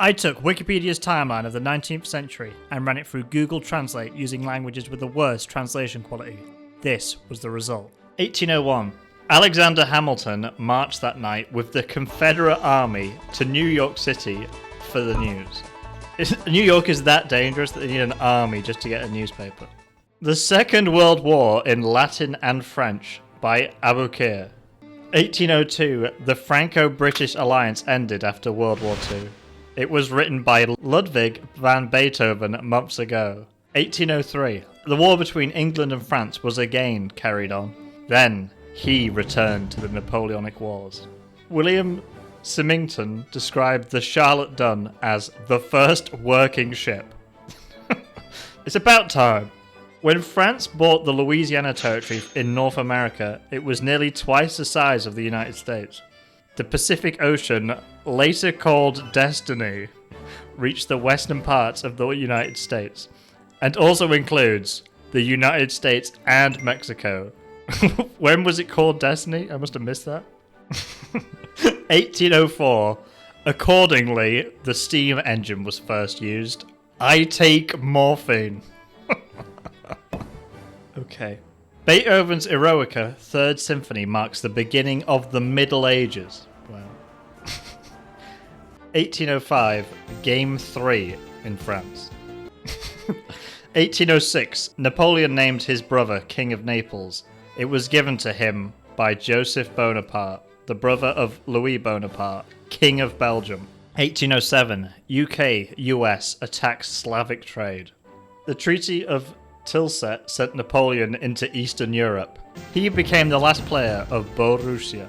I took Wikipedia's timeline of the 19th century and ran it through Google Translate using languages with the worst translation quality. This was the result. 1801. Alexander Hamilton marched that night with the Confederate Army to New York City for the news. New York is that dangerous that they need an army just to get a newspaper. The Second World War in Latin and French by Abukir. 1802. The Franco-British alliance ended after World War II. It was written by Ludwig van Beethoven months ago. 1803. The war between England and France was again carried on. Then he returned to the Napoleonic Wars. William Symington described the Charlotte Dunn as the first working ship. It's about time. When France bought the Louisiana Territory in North America, it was nearly twice the size of the United States. The Pacific Ocean, later called Destiny, reached the western parts of the United States, and also includes the United States and Mexico. When was it called Destiny? I must have missed that. 1804. Accordingly, the steam engine was first used. I take morphine. Okay. Beethoven's Eroica, 3rd Symphony, marks the beginning of the Middle Ages. Wow. 1805, Game 3 in France. 1806, Napoleon named his brother King of Naples. It was given to him by Joseph Bonaparte, the brother of Louis Bonaparte, King of Belgium. 1807, UK-US attacks Slavic trade. The Treaty of Tilsit sent Napoleon into Eastern Europe. He became the last player of Borussia.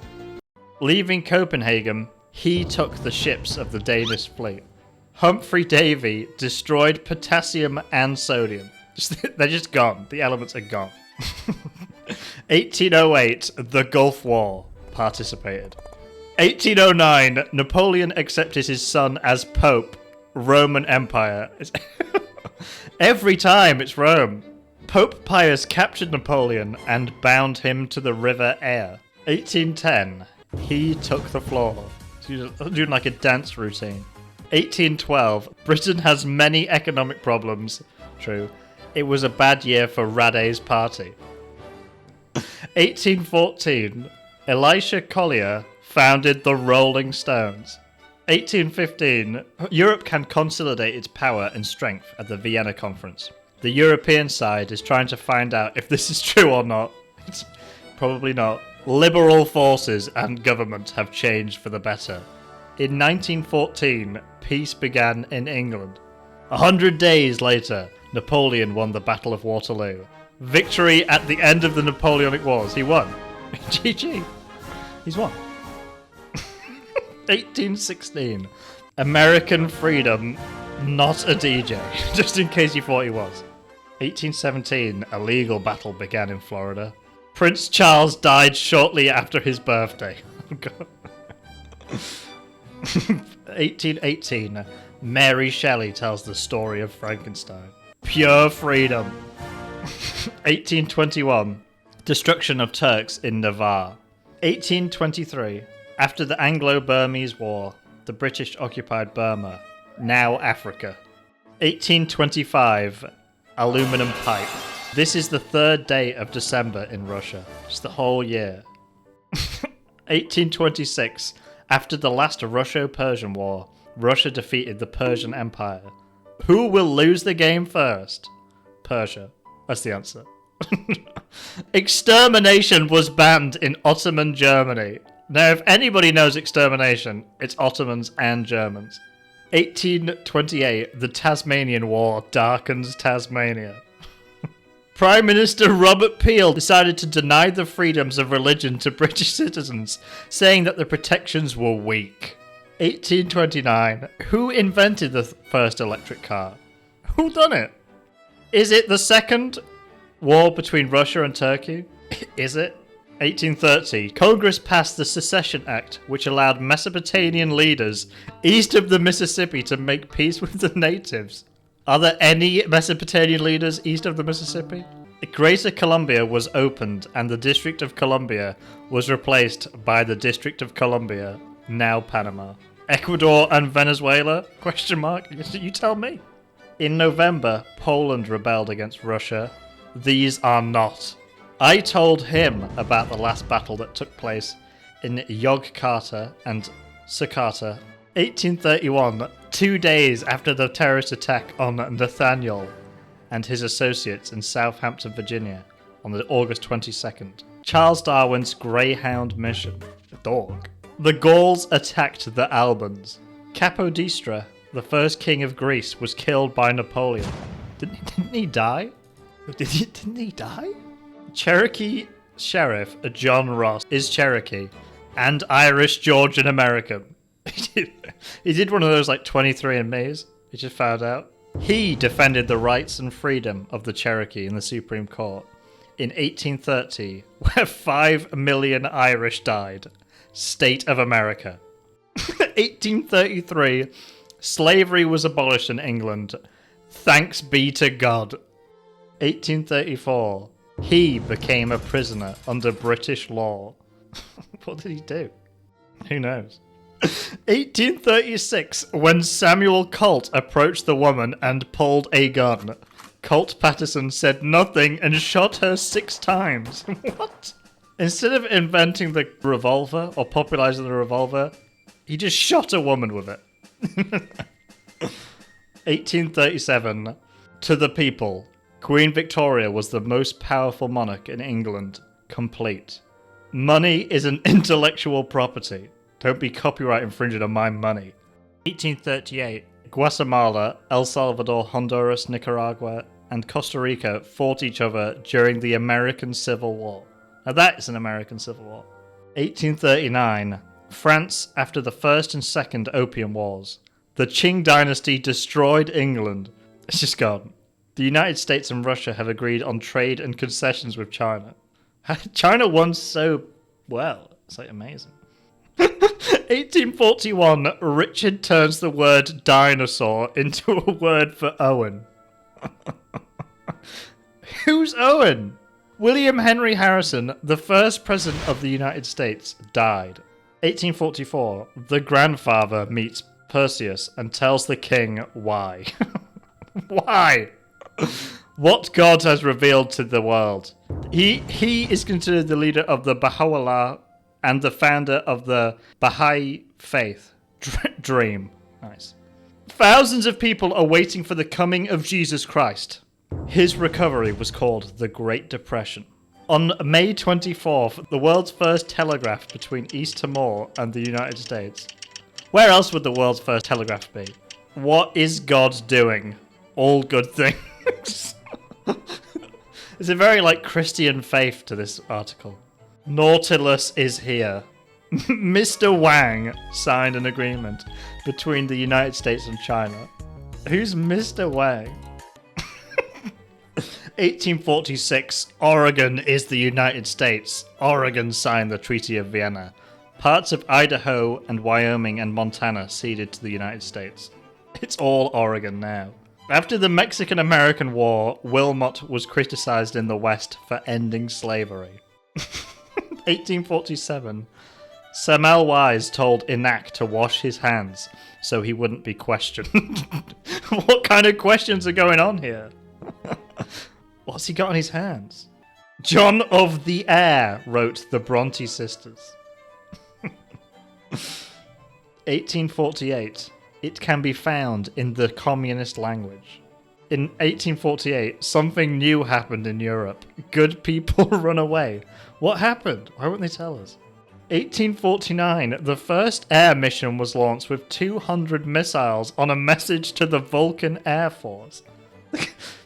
Leaving Copenhagen, he took the ships of the Danish fleet. Humphrey Davy destroyed potassium and sodium. They're just gone. The elements are gone. 1808, the Gulf War participated. 1809, Napoleon accepted his son as Pope, Roman Empire. Every time it's Rome. Pope Pius captured Napoleon and bound him to the River Aire. 1810, he took the floor. So he was doing like a dance routine. 1812, Britain has many economic problems. True. It was a bad year for Rade's party. 1814, Elisha Collier founded the Rolling Stones. 1815, Europe can consolidate its power and strength at the Vienna Conference. The European side is trying to find out if this is true or not. It's probably not. Liberal forces and government have changed for the better. In 1914, peace began in England. 100 days later, Napoleon won the Battle of Waterloo. Victory at the end of the Napoleonic Wars. He won. GG. He's won. 1816. American freedom, not a DJ. Just in case you thought he was. 1817. A legal battle began in Florida. Prince Charles died shortly after his birthday. Oh, God. 1818. Mary Shelley tells the story of Frankenstein. Pure freedom. 1821. Destruction of Turks in Navarre. 1823. After the Anglo-Burmese War, the British occupied Burma, now Africa. 1825. Aluminum pipe. This is the 3rd day of December in Russia. It's the whole year. 1826. After the last Russo-Persian War, Russia defeated the Persian Empire. Who will lose the game first? Persia. That's the answer. Extermination was banned in Ottoman Germany. Now, if anybody knows extermination, it's Ottomans and Germans. 1828, the Tasmanian War darkens Tasmania. Prime Minister Robert Peel decided to deny the freedoms of religion to British citizens, saying that the protections were weak. 1829, who invented the first electric car? Who done it? Is it the second war between Russia and Turkey? Is it? 1830, Congress passed the Secession Act, which allowed Mesopotamian leaders east of the Mississippi to make peace with the natives. Are there any Mesopotamian leaders east of the Mississippi? Greater Columbia was opened, and the District of Columbia was replaced by the District of Columbia, now Panama. Ecuador and Venezuela? Question mark. You tell me. In November, Poland rebelled against Russia. These are not. I told him about the last battle that took place in Yogyakarta and Sakata, 1831, 2 days after the terrorist attack on Nathaniel and his associates in Southampton, Virginia, on August 22nd. Charles Darwin's Greyhound mission. Dog. The Gauls attacked the Albans. Capodestra, the first king of Greece, was killed by Napoleon. Didn't he die? Didn't he die? Cherokee Sheriff John Ross is Cherokee and Irish, Georgian American. He did one of those like 23andMe's. He just found out. He defended the rights and freedom of the Cherokee in the Supreme Court in 1830, where 5 million Irish died. State of America. 1833, slavery was abolished in England. Thanks be to God. 1834, he became a prisoner under British law. What did he do? Who knows? 1836, when Samuel Colt approached the woman and pulled a gun. Colt Patterson said nothing and shot her 6 times. What? Instead of inventing the revolver or popularizing the revolver, he just shot a woman with it. 1837, to the people. Queen Victoria was the most powerful monarch in England. Complete. Money is an intellectual property. Don't be copyright infringing on my money. 1838, Guatemala, El Salvador, Honduras, Nicaragua, and Costa Rica fought each other during the American Civil War. Now that is an American Civil War. 1839, France after the First and Second Opium Wars. The Qing dynasty destroyed England. It's just gone. The United States and Russia have agreed on trade and concessions with China. China won so well. It's like amazing. 1841, Richard turns the word dinosaur into a word for Owen. Who's Owen? William Henry Harrison, the first president of the United States, died. 1844, the grandfather meets Perseus and tells the king why. Why? What God has revealed to the world. He is considered the leader of the Baha'u'llah and the founder of the Baha'i faith. Dream. Nice. Thousands of people are waiting for the coming of Jesus Christ. His recovery was called the Great Depression. On May 24th, the world's first telegraph between East Timor and the United States. Where else would the world's first telegraph be? What is God doing? All good things. There's a very Christian faith to this article. Nautilus is here. Mr. Wang signed an agreement between the United States and China. Who's Mr. Wang? 1846, Oregon is the United States. Oregon signed the Treaty of Vienna. Parts of Idaho and Wyoming and Montana ceded to the United States. It's all Oregon now. After the Mexican-American War, Wilmot was criticized in the West for ending slavery. 1847, Samuel Wise told Enac to wash his hands so he wouldn't be questioned. What kind of questions are going on here? What's he got on his hands? John of the Air wrote the Bronte Sisters. 1848. It can be found in the communist language. In 1848, something new happened in Europe. Good people run away. What happened? Why wouldn't they tell us? 1849, the first air mission was launched with 200 missiles on a message to the Vulcan Air Force.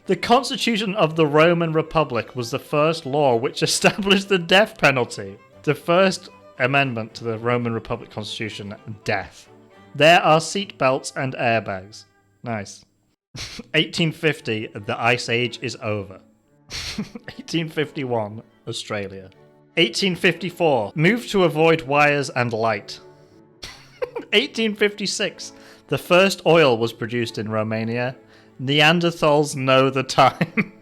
The Constitution of the Roman Republic was the first law which established the death penalty. The first amendment to the Roman Republic Constitution, death. There are seat belts and airbags. Nice. 1850, the Ice Age is over. 1851, Australia. 1854, move to avoid wires and light. 1856, the first oil was produced in Romania. Neanderthals know the time.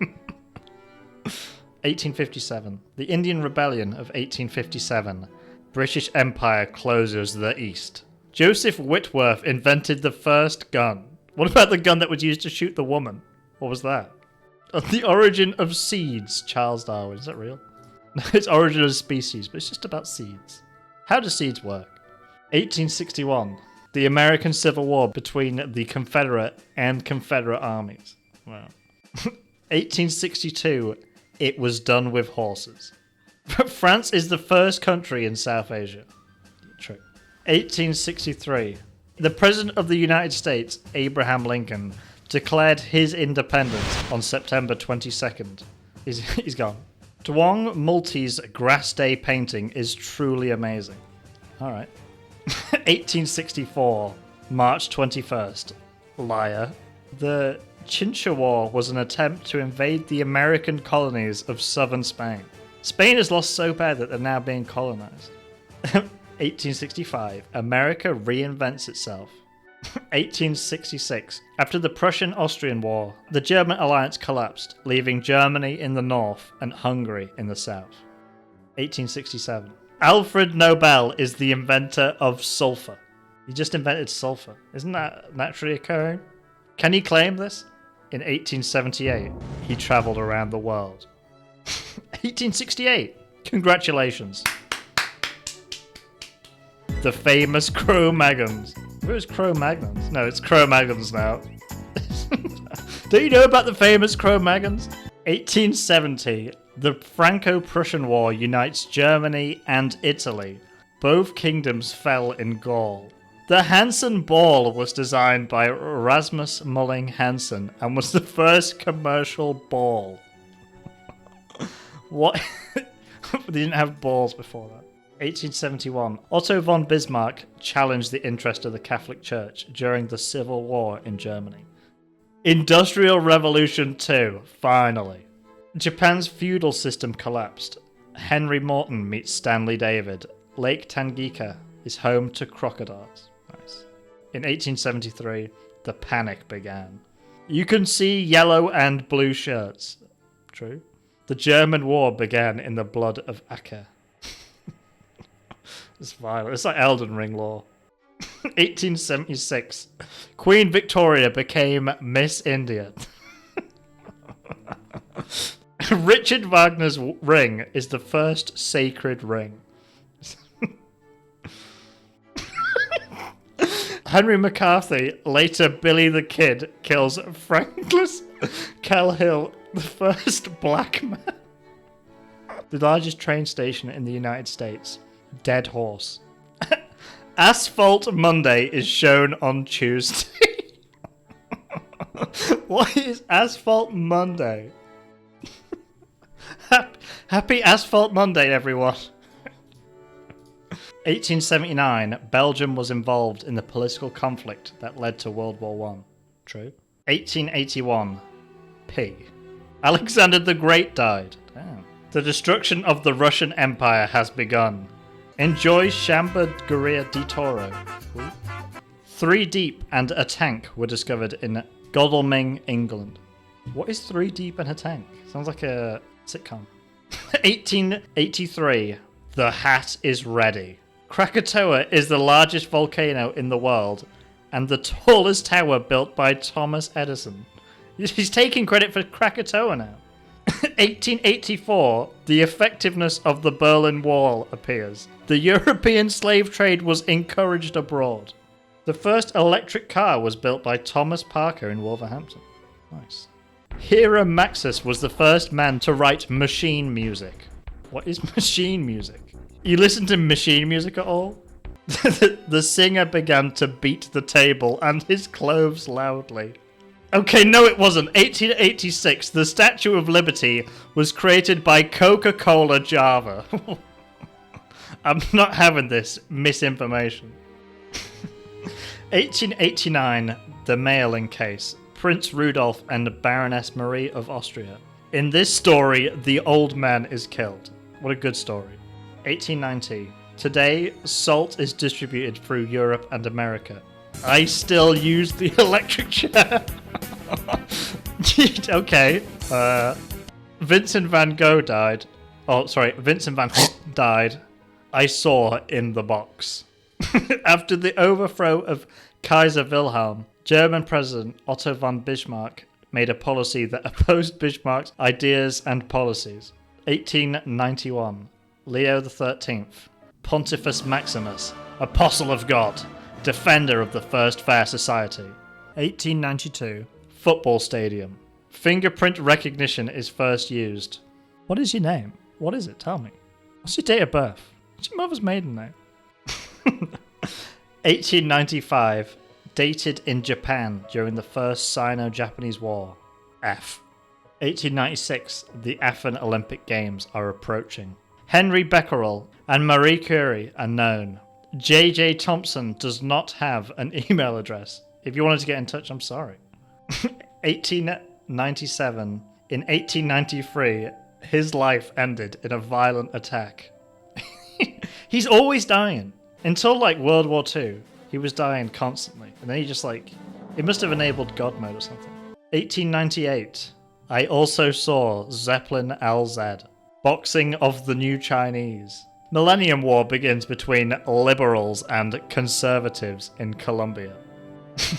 1857, the Indian Rebellion of 1857. British Empire closes the East. Joseph Whitworth invented the first gun. What about the gun that was used to shoot the woman? What was that? The origin of seeds, Charles Darwin. Is that real? No, it's origin of species, but it's just about seeds. How do seeds work? 1861. The American Civil War between the Confederate and Confederate armies. Wow. 1862. It was done with horses. France is the first country in South Asia. True. 1863. The President of the United States, Abraham Lincoln, declared his independence on September 22nd. He's gone. Duong Multy's Grass Day painting is truly amazing. All right. 1864, March 21st. Liar. The Chincha War was an attempt to invade the American colonies of southern Spain. Spain has lost so bad that they're now being colonized. 1865, America reinvents itself. 1866, after the Prussian-Austrian War, the German alliance collapsed, leaving Germany in the north and Hungary in the south. 1867, Alfred Nobel is the inventor of sulfur. He just invented sulfur. Isn't that naturally occurring? Can he claim this? In 1878, he traveled around the world. 1868, congratulations. The famous Cro-Magnons. Where's Cro-Magnons? No, it's Cro-Magnons now. Do you know about the famous Cro-Magnons? 1870. The Franco-Prussian War unites Germany and Italy. Both kingdoms fell in Gaul. The Hansen ball was designed by Rasmus Mulling Hansen and was the first commercial ball. What? They didn't have balls before that. 1871. Otto von Bismarck challenged the interest of the Catholic Church during the Civil War in Germany. Industrial Revolution 2, finally. Japan's feudal system collapsed. Henry Morton meets Stanley David. Lake Tanganyika is home to crocodiles. Nice. In 1873, the panic began. You can see yellow and blue shirts. True. The German war began in the blood of Acre. It's violent. It's like Elden Ring lore. 1876. Queen Victoria became Miss India. Richard Wagner's ring is the first sacred ring. Henry McCarthy, later Billy the Kid, kills Franklin Cahill, the first black man. The largest train station in the United States. Dead horse. Asphalt Monday is shown on Tuesday. What is Asphalt Monday? Happy Asphalt Monday, everyone. 1879, Belgium was involved in the political conflict that led to World War I. True. 1881, P. Alexander the Great died. Damn. The destruction of the Russian Empire has begun. Enjoy Chambergaria di Toro. Ooh. 3 Deep and a Tank were discovered in Godalming, England. What is 3 Deep and a Tank? Sounds like a sitcom. 1883. The hat is ready. Krakatoa is the largest volcano in the world and the tallest tower built by Thomas Edison. He's taking credit for Krakatoa now. 1884, the effectiveness of the Berlin Wall appears. The European slave trade was encouraged abroad. The first electric car was built by Thomas Parker in Wolverhampton. Nice. Hiram Maxis was the first man to write machine music. What is machine music? You listen to machine music at all? The singer began to beat the table and his clothes loudly. Okay, no it wasn't. 1886, the Statue of Liberty was created by Coca-Cola Java. I'm not having this misinformation. 1889, the mailing case. Prince Rudolph and Baroness Marie of Austria. In this story, the old man is killed. What a good story. 1890. Today, salt is distributed through Europe and America. I still use the electric chair. Okay. Vincent van Gogh died. Oh, sorry. Vincent van Gogh died. I saw in the box. After the overthrow of Kaiser Wilhelm, German President Otto von Bismarck made a policy that opposed Bismarck's ideas and policies. 1891. Leo XIII, Pontifex Maximus, Apostle of God, defender of the First Fair Society. 1892. Football stadium. Fingerprint recognition is first used. What is your name? What is it? Tell me. What's your date of birth? What's your mother's maiden name? 1895. Dated in Japan during the First Sino-Japanese War. F. 1896. The Athens Olympic Games are approaching. Henry Becquerel and Marie Curie are known. J.J. Thompson does not have an email address. If you wanted to get in touch, I'm sorry. 1897. In 1893, his life ended in a violent attack. He's always dying. Until like World War II, he was dying constantly. And then he just like, it must have enabled God mode or something. 1898. I also saw Zeppelin LZ. Boxing of the New Chinese. Millennium War begins between liberals and conservatives in Colombia.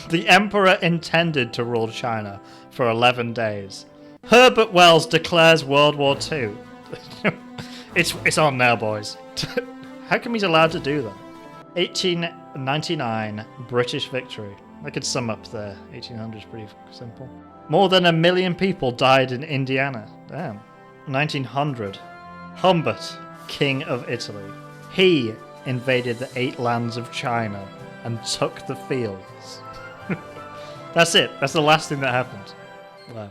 The emperor intended to rule China for 11 days. Herbert Wells declares World War II. It's on now, boys. How come he's allowed to do that? 1899, British victory. I could sum up there. 1800 is pretty simple. More than 1 million people died in Indiana. Damn. 1900, Humbert, King of Italy. He invaded the 8 lands of China and took the fields. That's it. That's the last thing that happened. Wow.